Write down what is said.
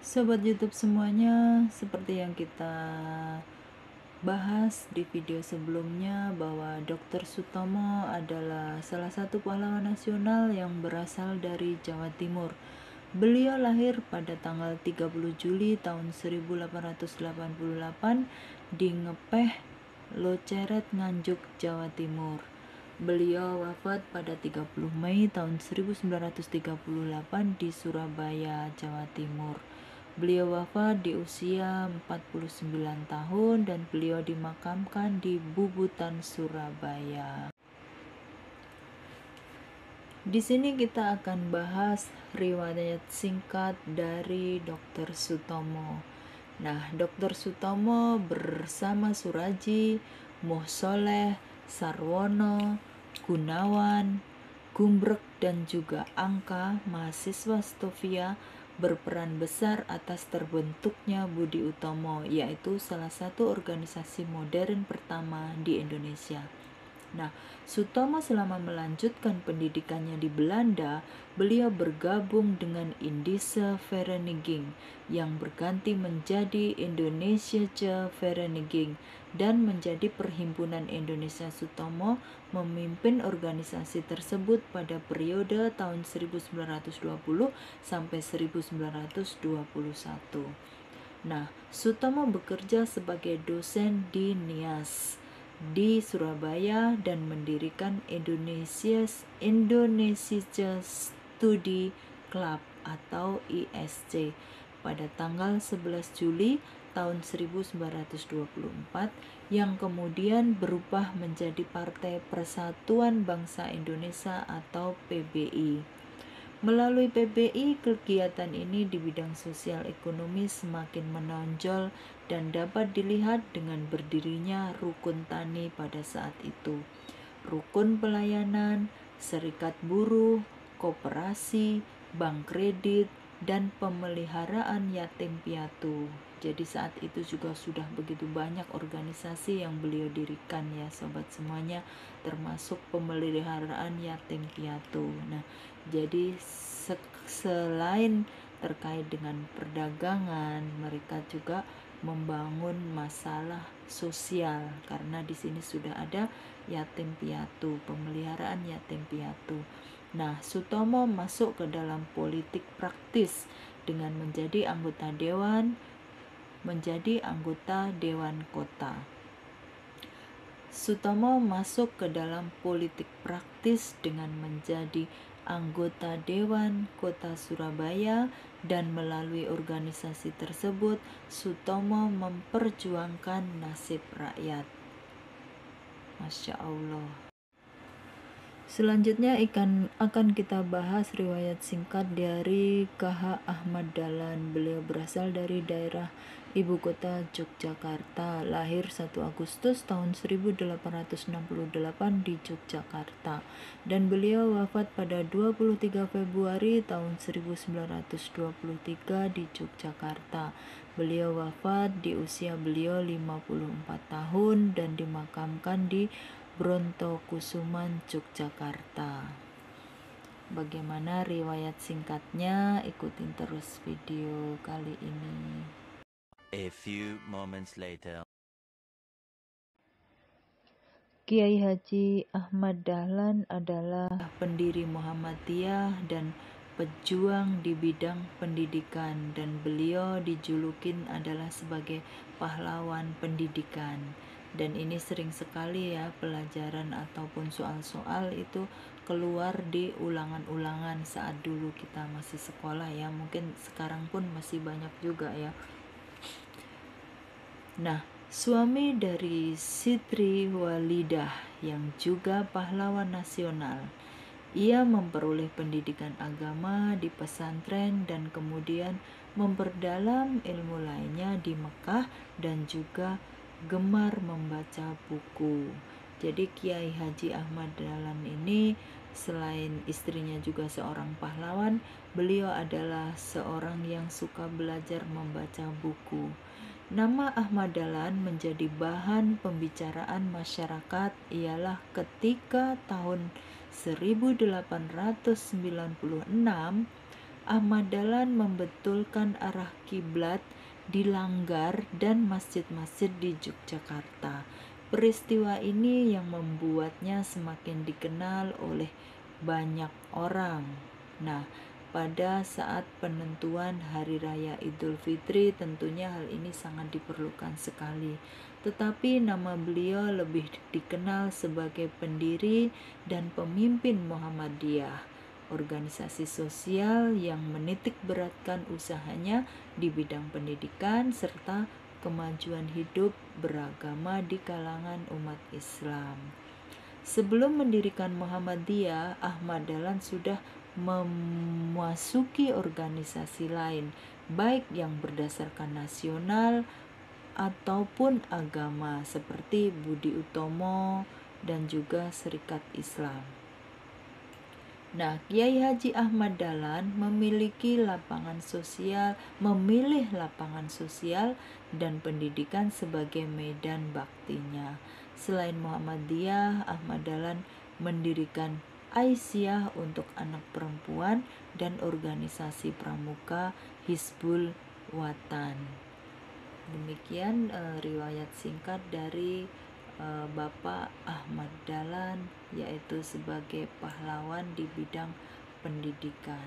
Sobat YouTube semuanya, seperti yang kita bahas di video sebelumnya bahwa Dr. Sutomo adalah salah satu pahlawan nasional yang berasal dari Jawa Timur. Beliau lahir pada tanggal 30 Juli tahun 1888 di Ngepeh, Loceret, Nganjuk, Jawa Timur. Beliau wafat pada 30 Mei tahun 1938 di Surabaya, Jawa Timur. Beliau wafat di usia 49 tahun dan beliau dimakamkan di Bubutan, Surabaya. Di sini kita akan bahas riwayat singkat dari Dr. Sutomo. Nah, Dr. Sutomo bersama Suraji, Mohsoleh, Sarwono, Gunawan, Gumbrek, dan juga Angka, mahasiswa Stovia, berperan besar atas terbentuknya Budi Utomo, yaitu salah satu organisasi modern pertama di Indonesia. Nah, Sutomo selama melanjutkan pendidikannya di Belanda, beliau bergabung dengan Indische Vereniging yang berganti menjadi Indonesische Vereniging dan menjadi Perhimpunan Indonesia. Sutomo memimpin organisasi tersebut pada periode tahun 1920 sampai 1921. Nah, Sutomo bekerja sebagai dosen di NIAS di Surabaya dan mendirikan Indonesia Study Club atau ISC pada tanggal 11 Juli tahun 1924 yang kemudian berubah menjadi Partai Persatuan Bangsa Indonesia atau PBI. Melalui PBI, kegiatan ini di bidang sosial ekonomi semakin menonjol dan dapat dilihat dengan berdirinya Rukun Tani pada saat itu, Rukun Pelayanan, Serikat Buruh, Koperasi, Bank Kredit, dan Pemeliharaan Yatim Piatu. Jadi saat itu juga sudah begitu banyak organisasi yang beliau dirikan ya sobat semuanya, termasuk pemeliharaan yatim piatu. Nah, jadi selain terkait dengan perdagangan, mereka juga membangun masalah sosial karena di sini sudah ada yatim piatu, pemeliharaan yatim piatu. Nah, Sutomo masuk ke dalam politik praktis dengan menjadi anggota Dewan Kota. Sutomo masuk ke dalam politik praktis dengan menjadi anggota Dewan Kota Surabaya dan melalui organisasi tersebut Sutomo memperjuangkan nasib rakyat. Masya Allah. Selanjutnya akan kita bahas riwayat singkat dari KH Ahmad Dahlan. Beliau berasal dari daerah ibu kota Yogyakarta, lahir 1 Agustus tahun 1868 di Yogyakarta dan beliau wafat pada 23 Februari tahun 1923 di Yogyakarta. Beliau wafat di usia beliau 54 tahun dan dimakamkan di Brontokusuman, Yogyakarta. Bagaimana riwayat singkatnya? Ikutin terus video kali ini. A few moments later. Kiai Haji Ahmad Dahlan adalah pendiri Muhammadiyah dan pejuang di bidang pendidikan dan beliau dijulukin adalah sebagai pahlawan pendidikan. Dan ini sering sekali ya pelajaran ataupun soal-soal itu keluar di ulangan-ulangan saat dulu kita masih sekolah ya. Mungkin sekarang pun masih banyak juga ya. Nah, suami dari Siti Walidah yang juga pahlawan nasional, ia memperoleh pendidikan agama di pesantren dan kemudian memperdalam ilmu lainnya di Mekah dan juga gemar membaca buku. Jadi Kiai Haji Ahmad Dahlan ini selain istrinya juga seorang pahlawan, beliau adalah seorang yang suka belajar membaca buku. Nama Ahmad Dahlan menjadi bahan pembicaraan masyarakat ialah ketika tahun 1896 Ahmad Dahlan membetulkan arah kiblat di Langgar dan masjid-masjid di Yogyakarta. Peristiwa ini yang membuatnya semakin dikenal oleh banyak orang. Nah, pada saat penentuan Hari Raya Idul Fitri tentunya hal ini sangat diperlukan sekali. Tetapi nama beliau lebih dikenal sebagai pendiri dan pemimpin Muhammadiyah, organisasi sosial yang menitik beratkan usahanya di bidang pendidikan serta kemajuan hidup beragama di kalangan umat Islam. Sebelum mendirikan Muhammadiyah, Ahmad Dahlan sudah memasuki organisasi lain, baik yang berdasarkan nasional ataupun agama seperti Budi Utomo dan juga Serikat Islam. Nah, Kiai Haji Ahmad Dahlan memilih lapangan sosial dan pendidikan sebagai medan baktinya. Selain Muhammadiyah, Ahmad Dahlan mendirikan Aisyah untuk anak perempuan dan organisasi pramuka Hizbul Watan. Demikian riwayat singkat dari Bapak Ahmad Dahlan, yaitu sebagai pahlawan di bidang pendidikan.